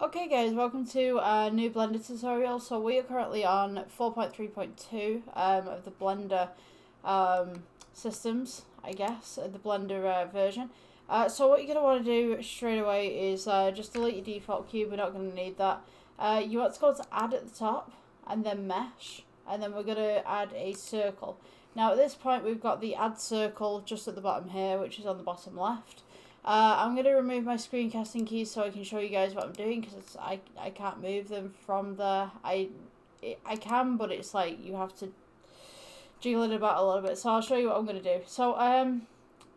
Okay guys, welcome to a new Blender tutorial. So we are currently on 4.3.2 of the Blender systems, I guess, the Blender version. So what you're going to want to do straight away is just delete your default cube. We're not going to need that. You want to go to add at the top and then mesh, and then we're going to add a circle. Now at this point we've got the add circle just at the bottom here, which is on the bottom left. I'm going to remove my screencasting keys so I can show you guys what I'm doing, because I can't move them from there. I can, but it's like you have to jiggle it about a little bit. So I'll show you what I'm going to do. So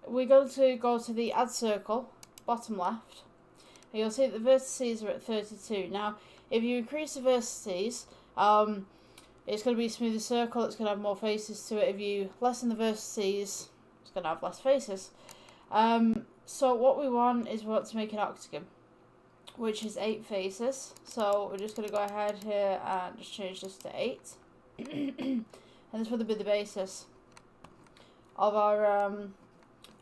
we're going to go to the add circle, bottom left. And you'll see that the vertices are at 32. Now, if you increase the vertices, it's going to be a smoother circle. It's going to have more faces to it. If you lessen the vertices, it's going to have less faces. So what we want is we want to make an octagon, which is 8 faces. So we're just going to go ahead here and just change this to 8. And this would be the basis of our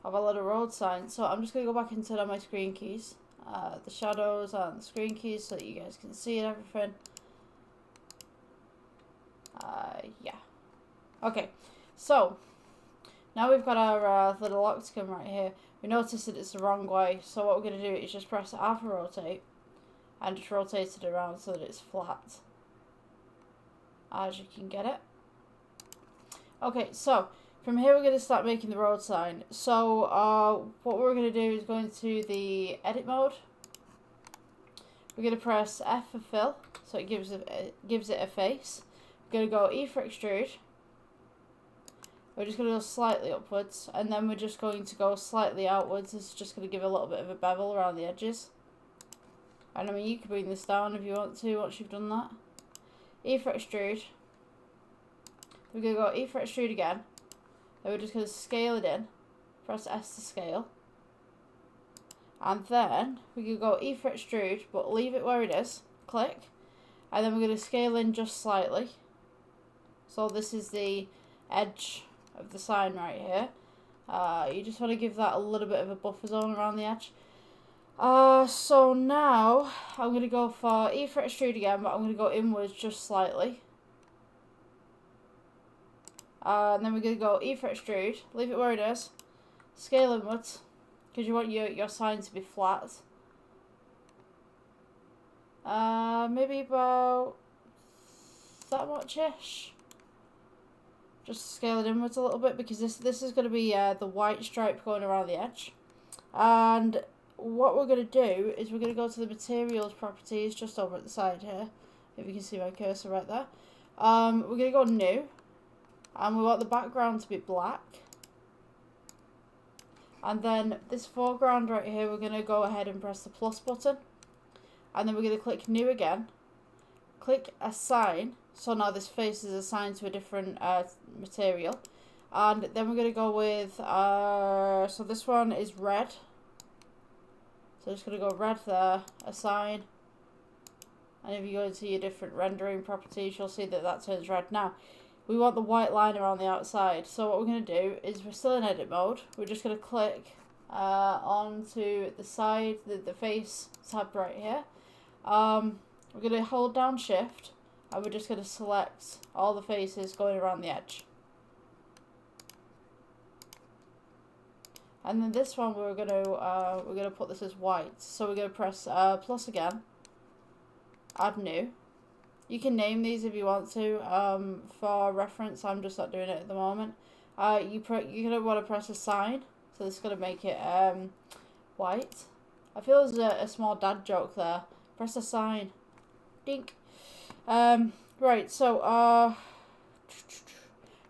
little road sign. So I'm just going to go back into my screen keys, the shadows and the screen keys, so that you guys can see and everything. Yeah. Okay, so now we've got our little octagon right here. We notice that it's the wrong way, so what we're going to do is just press alpha rotate and just rotate it around so that it's flat, as you can get it. Okay, so from here we're going to start making the road sign. So what we're going to do is go into the edit mode. We're going to press F for fill, so it gives it a face. We're going to go E for extrude. We're just going to go slightly upwards, and then we're just going to go slightly outwards. This is just going to give a little bit of a bevel around the edges. And I mean, you can bring this down if you want to once you've done that. E for extrude. We're going to go E for extrude again. Then we're just going to scale it in. Press S to scale. And then we can go E for extrude, but leave it where it is. Click. And then we're going to scale in just slightly. So this is the edge of the sign right here. You just want to give that a little bit of a buffer zone around the edge. So now I'm going to go for E for extrude again, but I'm going to go inwards just slightly. And then we're going to go E for extrude, leave it where it is, scale inwards, because you want your sign to be flat. Maybe about that much-ish. Just scale it inwards a little bit, because this is going to be the white stripe going around the edge. And what we're going to do is we're going to go to the materials properties just over at the side here, if you can see my cursor right there. We're going to go new, and we want the background to be black. And then this foreground right here, we're going to go ahead and press the plus button, and then we're going to click new again, click assign. So now this face is assigned to a different material. And then we're going to go with, so this one is red. So I'm just going to go red there, assign. And if you go into your different rendering properties, you'll see that that turns red. Now, we want the white line around the outside. So what we're going to do is we're still in edit mode. We're just going to click onto the side, the face tab right here. We're going to hold down shift. And we're just going to select all the faces going around the edge. And then this one we're going to put this as white. So we're going to press plus again. Add new. You can name these if you want to. For reference, I'm just not doing it at the moment. You're going to want to press assign. So this is going to make it white. I feel there's a small dad joke there. Press assign. Dink. Right, so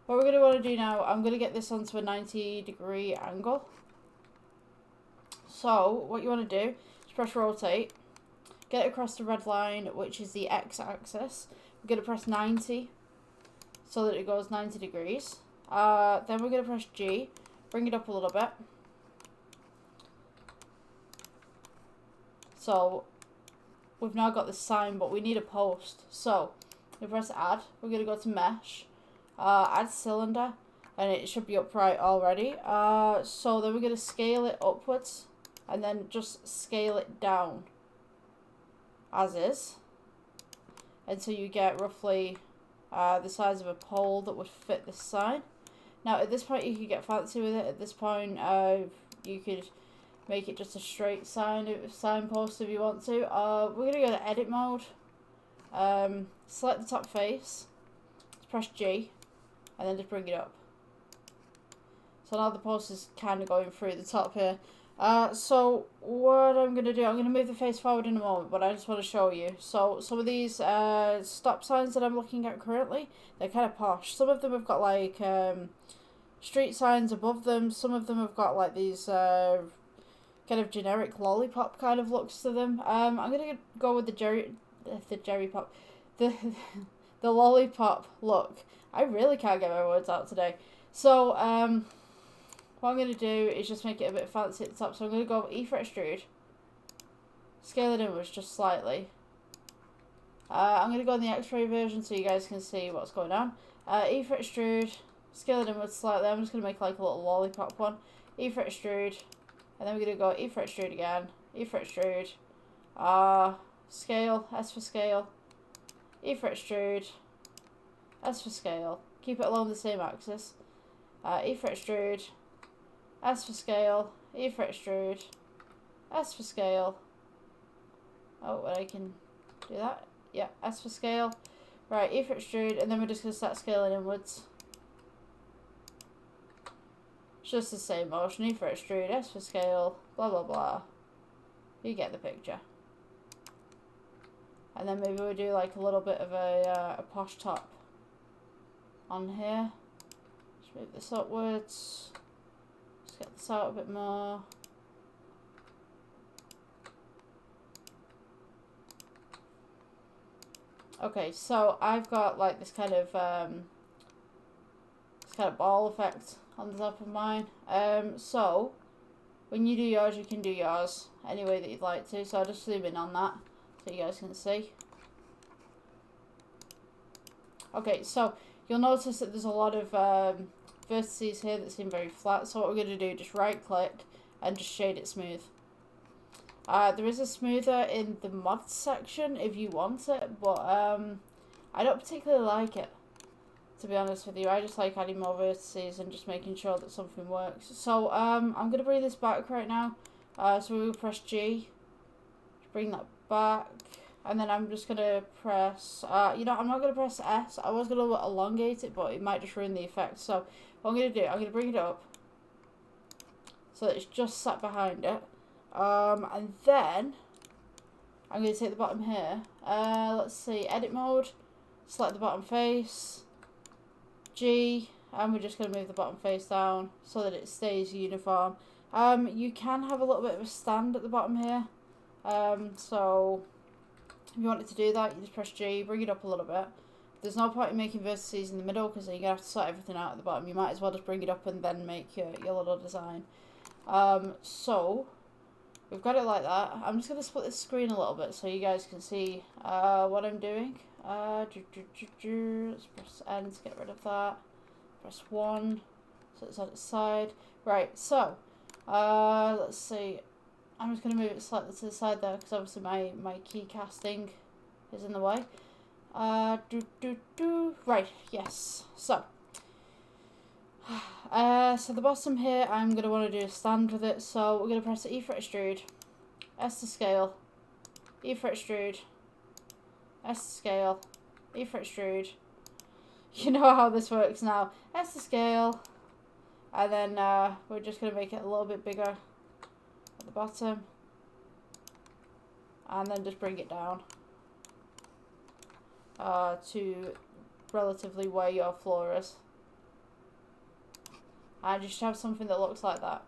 what we're going to want to do now, I'm going to get this onto a 90-degree angle. So what you want to do is press rotate, get it across the red line, which is the x-axis. We're going to press 90 so that it goes 90 degrees. Then we're going to press G, bring it up a little bit. So we've now got the sign, but we need a post. So we press add. We're going to go to mesh, add cylinder, and it should be upright already. So then we're going to scale it upwards, and then just scale it down. as is until you get roughly the size of a pole that would fit this sign. Now at this point you could get fancy with it. At this point you could make it just a straight signpost if you want to. We're going to go to edit mode. Select the top face, press G, and then just bring it up. So now the post is kind of going through the top here. So what I'm going to do, I'm going to move the face forward in a moment, but I just want to show you. So some of these stop signs that I'm looking at currently, they're kind of posh. Some of them have got like street signs above them. Some of them have got like these kind of generic lollipop kind of looks to them. I'm going to go with the lollipop look. I really can't get my words out today. So what I'm going to do is just make it a bit fancy at the top. So I'm going to go E for extrude, scale it inwards just slightly. I'm going to go in the X-ray version so you guys can see what's going on. E for extrude, scale it inwards slightly. I'm just going to make like a little lollipop one. E for extrude, and then we're going to go E for extrude again, E for extrude, scale, S for scale, E for extrude, S for scale. Keep it along the same axis. E for extrude, S for scale, E for extrude, S for scale. Oh, and I can do that. Yeah, S for scale. Right, E for extrude, and then we're just going to start scaling inwards. It's just the same motion. E for extrude, S for scale, blah blah blah. You get the picture. And then maybe we do like a little bit of a posh top on here. Just move this upwards. Just get this out a bit more. Okay, so I've got like this kind of ball effect on the top of mine. So when you do yours, you can do yours any way that you'd like to. So I'll just zoom in on that so you guys can see. Okay, so you'll notice that there's a lot of vertices here that seem very flat. So what we're going to do, just right click and just shade it smooth. There is a smoother in the mod section if you want it, but I don't particularly like it, to be honest with you. I just like adding more vertices and just making sure that something works. So I'm going to bring this back right now. So we will press G to bring that back, and then I'm just going to press, I'm not going to press S. I was going to elongate it, but it might just ruin the effect. So what I'm going to do, I'm going to bring it up so that it's just sat behind it. And then I'm going to take the bottom here. Let's see, edit mode, select the bottom face, G, and we're just going to move the bottom face down so that it stays uniform. You can have a little bit of a stand at the bottom here. So if you wanted to do that, you just press G, bring it up a little bit. There's no point in making vertices in the middle because then you're going to have to sort everything out at the bottom. You might as well just bring it up and then make your little design. So we've got it like that. I'm just going to split this screen a little bit so you guys can see what I'm doing. Let's press N to get rid of that. Press 1 so it's on its side. Right, so let's see. I'm just going to move it slightly to the side there because obviously my key casting is in the way. Right, yes. So so the bottom here, I'm going to want to do a stand with it. So we're going to press E for extrude, S to scale, E for extrude, S to scale, E for extrude. You know how this works now. S to scale, and then we're just going to make it a little bit bigger at the bottom, and then just bring it down to relatively where your floor is. I just have something that looks like that.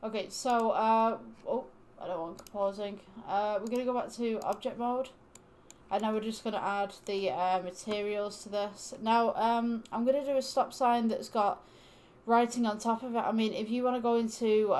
Okay, so, oh, I don't want composing. We're going to go back to object mode. And now we're just going to add the materials to this. Now, I'm going to do a stop sign that's got writing on top of it. I mean, if you want to go into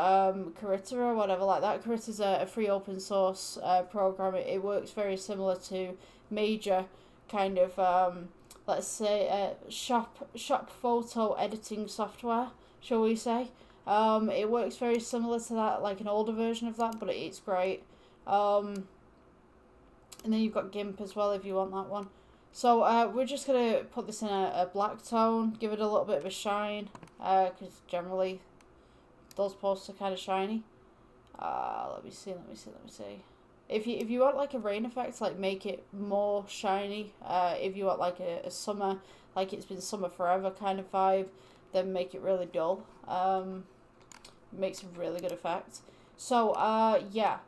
Carita or whatever like that, Carita's a free open source program. It works very similar to major kind of let's say shop photo editing software, shall we say. It works very similar to that, like an older version of that, but it's great. And then you've got GIMP as well if you want that one. So we're just going to put this in a black tone, give it a little bit of a shine, because generally those posts are kind of shiny. Let me see. If you want like a rain effect, like make it more shiny. If you want like a summer, like it's been summer forever kind of vibe, then make it really dull. It makes a really good effect. So yeah,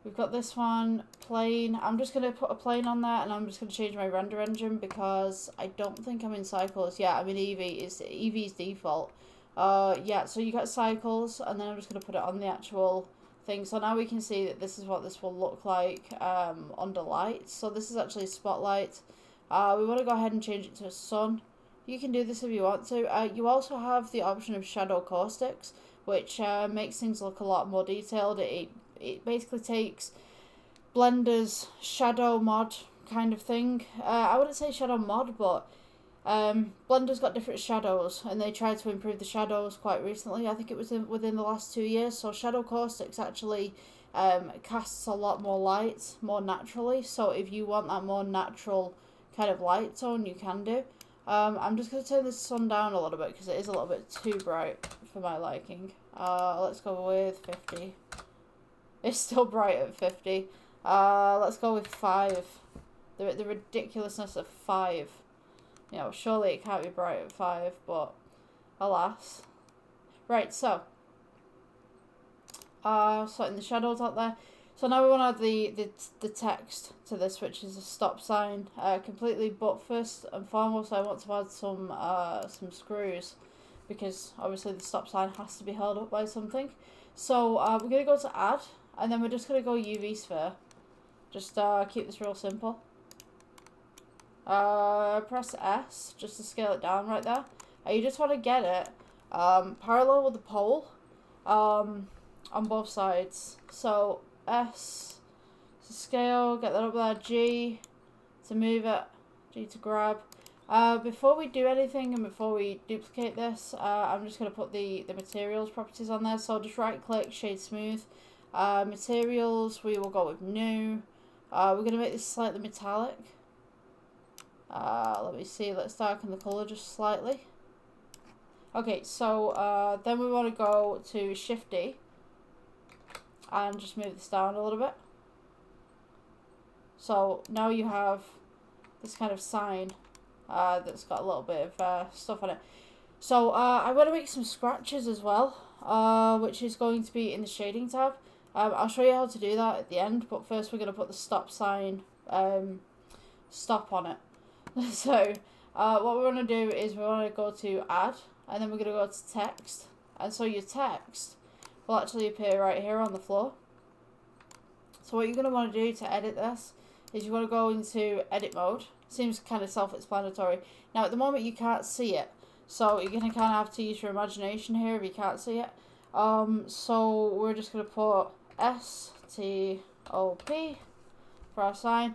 we've got this one plain. I'm just gonna put a plane on there, and I'm just gonna change my render engine because I don't think I'm in cycles. Yeah, I'm in Eevee. It's Eevee's default. Yeah, so you got cycles, and then I'm just gonna put it on the actual thing. So now we can see that this is what this will look like under lights. So this is actually a spotlight. We want to go ahead and change it to a sun. You can do this if you want to. You also have the option of shadow caustics, which makes things look a lot more detailed. It basically takes Blender's shadow mod kind of thing. I wouldn't say shadow mod, but Blender's got different shadows, and they tried to improve the shadows quite recently. I think it was within the last 2 years. So shadow caustics actually casts a lot more light more naturally. So if you want that more natural kind of light tone, you can do. I'm just going to turn this sun down a little bit because it is a little bit too bright for my liking. Let's go with 50. It's still bright at 50. Let's go with 5. The ridiculousness of 5. You know, surely it can't be bright at 5, but alas. Right, so sorting the shadows out there. So now we want to add the text to this, which is a stop sign, completely. But first and foremost, I want to add some screws, because obviously the stop sign has to be held up by something. So we're going to go to add, and then we're just going to go UV sphere. Just keep this real simple. Press S just to scale it down right there. You just want to get it parallel with the pole on both sides. So S to scale, get that up there. G to move it, G to grab. Before we do anything and before we duplicate this, I'm just going to put the materials properties on there. So just right click, shade smooth. Materials, we will go with new. We're going to make this slightly metallic. Let me see, let's darken the colour just slightly. Okay, so then we want to go to Shift D and just move this down a little bit. So now you have this kind of sign that's got a little bit of stuff on it. So I want to make some scratches as well, which is going to be in the shading tab. I'll show you how to do that at the end, but first we're going to put the stop sign stop on it. So what we want to do is we want to go to add, and then we're going to go to text, and so your text will actually appear right here on the floor. So what you're going to want to do to edit this is you want to go into edit mode. Seems kind of self-explanatory. Now at the moment you can't see it, so you're going to kind of have to use your imagination here if you can't see it. So we're just going to put STOP for our sign.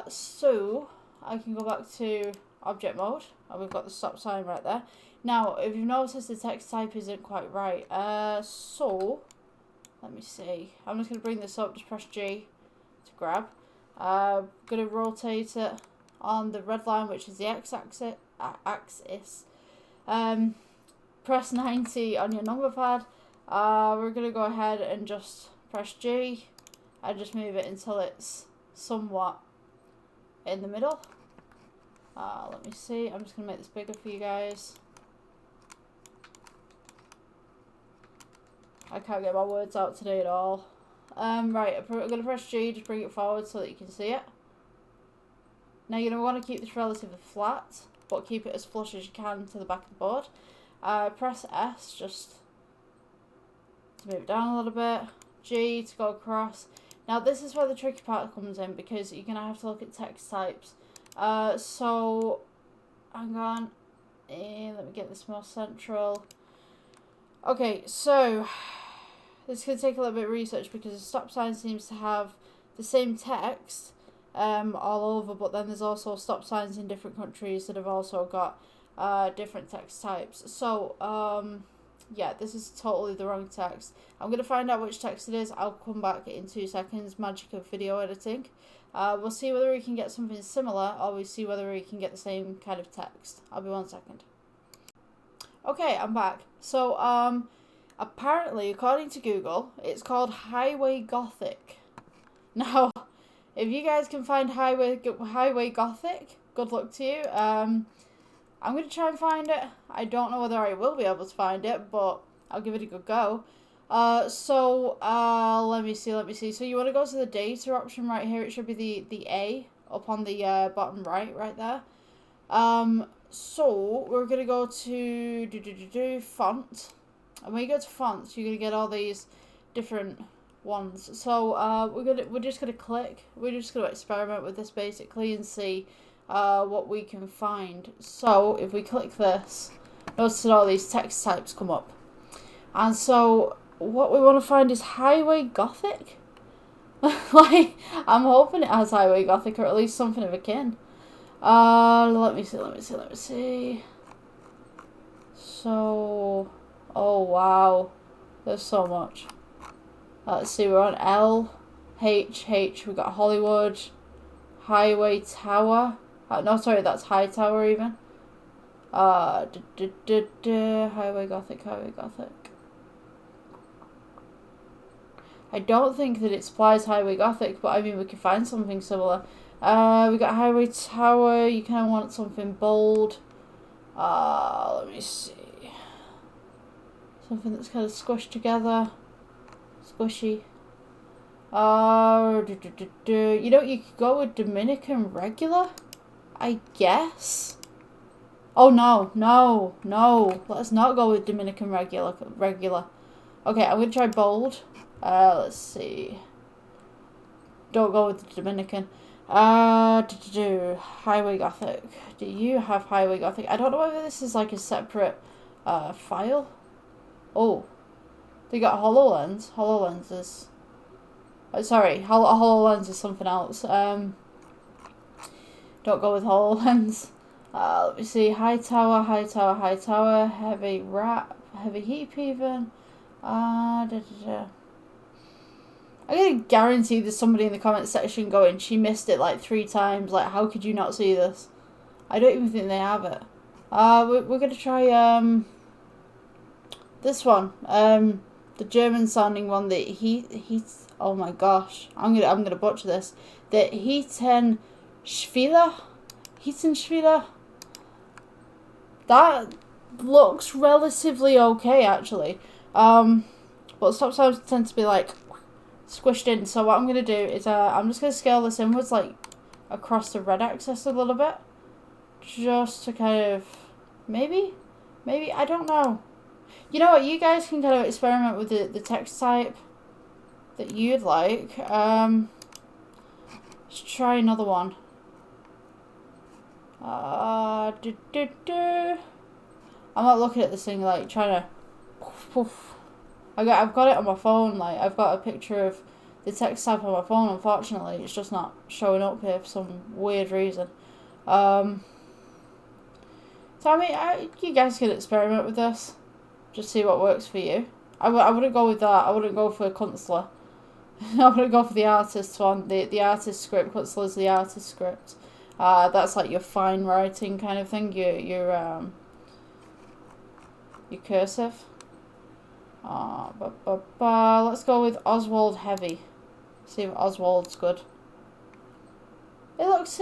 So I can go back to object mode, and we've got the stop sign right there. Now, if you've noticed, the text type isn't quite right. So let me see. I'm just going to bring this up. Just press G to grab. Going to rotate it on the red line, which is the x-axis. Press 90 on your number pad. We're going to go ahead and just press G and just move it until it's somewhat in the middle. Let me see. I'm just going to make this bigger for you guys. I can't get my words out today at all. Right, I'm going to press G, just bring it forward so that you can see it. Now you're going to want to keep this relatively flat, but keep it as flush as you can to the back of the board. Press S just to move it down a little bit. G to go across. Now this is where the tricky part comes in, because you're going to have to look at text types. So, hang on. Let me get this more central. Okay, so this could take a little bit of research, because the stop sign seems to have the same text all over, but then there's also stop signs in different countries that have also got different text types. So Yeah, this is totally the wrong text. I'm going to find out which text it is. I'll come back in 2 seconds. Magic of video editing. We'll see whether we can get something similar, or we see whether we can get the same kind of text. I'll be 1 second. Okay, I'm back. So, apparently, according to Google, it's called Highway Gothic. Now, if you guys can find Highway Gothic, good luck to you. I'm going to try and find it. I don't know whether I will be able to find it, but I'll give it a good go. Let me see. So you want to go to the data option right here. It should be the A up on the bottom right there. So we're going to go to font. And when you go to fonts, you're going to get all these different ones. So we're just going to experiment with this basically and see what we can find. So if we click this, notice that all these text types come up. And so what we want to find is Highway Gothic. Like, I'm hoping it has Highway Gothic, or at least something of akin. Let me see. So, oh wow, there's so much. Let's see, we're on L, H, we got Hollywood, Highway Tower. No, sorry, that's High Tower even. Highway Gothic. I don't think that it supplies Highway Gothic, but I mean, we can find something similar. We got Highway Tower. You kind of want something bold. Let me see. Something that's kind of squished together. Squishy. You know, you could go with Dominican regular, I guess. Oh, no. Let's not go with Dominican regular. Okay, I'm going to try bold. Let's see. Don't go with the Dominican. Highway Gothic. Do you have Highway Gothic? I don't know whether this is like a separate file. Oh. They got HoloLens. HoloLens is... sorry, HoloLens is something else. Don't go with HoloLens. Let me see. High tower. Heavy wrap. Heavy heap even. I'm gonna guarantee there's somebody in the comment section going, she missed it like 3 times. Like, how could you not see this? I don't even think they have it. We're gonna try this one. The German sounding one. The heat. Oh my gosh, I'm gonna butcher this. The Heatenschwiller. That looks relatively okay actually. But stop signs tend to be like squished in. So what I'm gonna do is I'm just gonna scale this inwards, like across the red axis a little bit, just to kind of maybe I don't know. You know what? You guys can kind of experiment with the text type that you'd like. Let's try another one. I'm not looking at this thing like trying to. Poof. I've got it on my phone. Like, I've got a picture of the text type on my phone. Unfortunately, it's just not showing up here for some weird reason. So I mean, you guys can experiment with this. Just see what works for you. I wouldn't go with that. I wouldn't go for Kunstler. I wouldn't go for the artist one. The artist script. Kunstler's the artist script. That's like your fine writing kind of thing. Your cursive. Let's go with Ozwald Heavy. See if Ozwald's good. It looks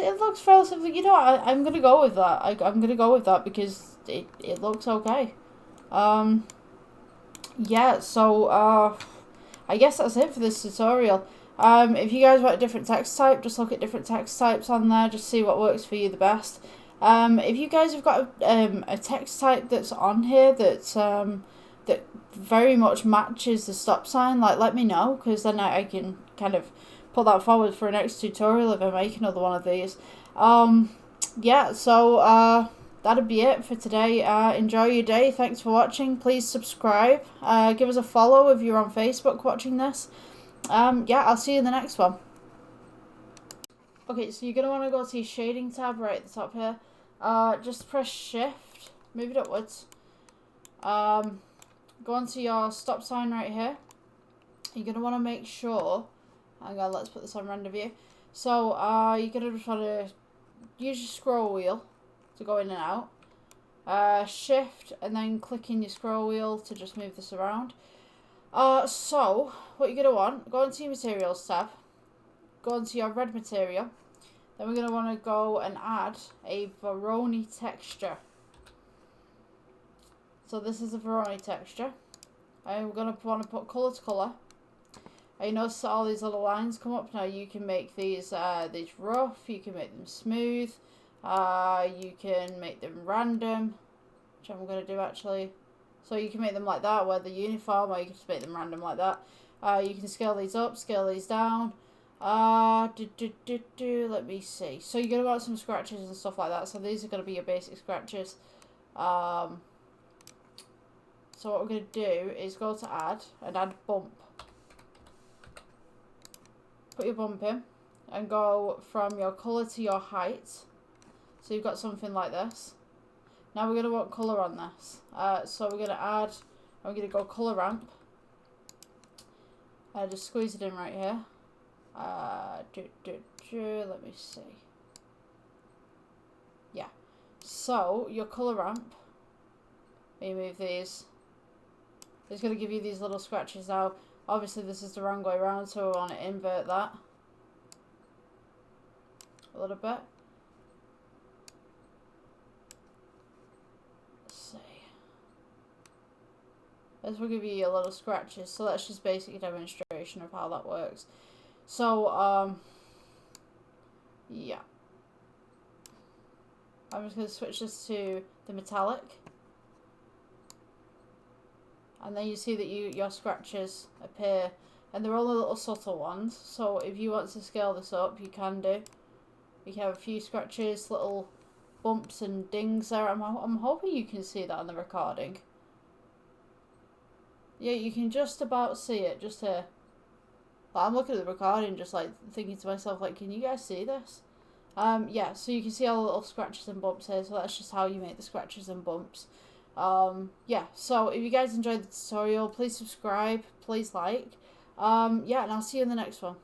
relatively. You know, I'm gonna go with that. I'm gonna go with that because it looks okay. Yeah. So I guess that's it for this tutorial. If you guys want a different text type, just look at different text types on there. Just see what works for you the best. If you guys have got a text type that's on here that's that very much matches the stop sign, like, let me know, because then I can kind of put that forward for a next tutorial if I make another one of these. Yeah, so that'll be it for today. Enjoy your day. Thanks for watching. Please subscribe. Give us a follow if you're on Facebook watching this. Yeah, I'll see you in the next one. Okay, so you're going to want to go to your shading tab right at the top here. Just press shift, move it upwards. go onto your stop sign right here. You're going to want to make sure, hang on, let's put this on render view. So you're going to just want to use your scroll wheel to go in and out. Shift and then click in your scroll wheel to just move this around. So what you're going to want, go into your materials tab, go into your red material, then we're going to want to go and add a Veroni texture. So this is a Veroni texture, and we're going to want to put colour to colour. And you notice that all these little lines come up. Now you can make these rough, you can make them smooth, you can make them random, which I'm going to do actually. So you can make them like that where they're uniform, or you can just make them random like that. You can scale these up, scale these down. Let me see. So you're going to want some scratches and stuff like that. So these are going to be your basic scratches. So what we're going to do is go to add and add bump. Put your bump in and go from your colour to your height. So you've got something like this. Now we're going to want colour on this. So we're going to add, I'm going to go colour ramp. Just squeeze it in right here. Let me see. Yeah. So your colour ramp, when you move these, it's going to give you these little scratches now. Obviously this is the wrong way around, so we want to invert that a little bit. Let's see. This will give you your little scratches, so that's just basic demonstration of how that works. So, yeah. I'm just going to switch this to the metallic. And then you see that your scratches appear, and they're only little subtle ones. So if you want to scale this up, you can do. You can have a few scratches, little bumps and dings there. I'm hoping you can see that on the recording. Yeah, you can just about see it, just here. But I'm looking at the recording, just like thinking to myself, like, can you guys see this? Yeah, so you can see all the little scratches and bumps here. So that's just how you make the scratches and bumps. Yeah, so if you guys enjoyed the tutorial, please subscribe, please like. Yeah, and I'll see you in the next one.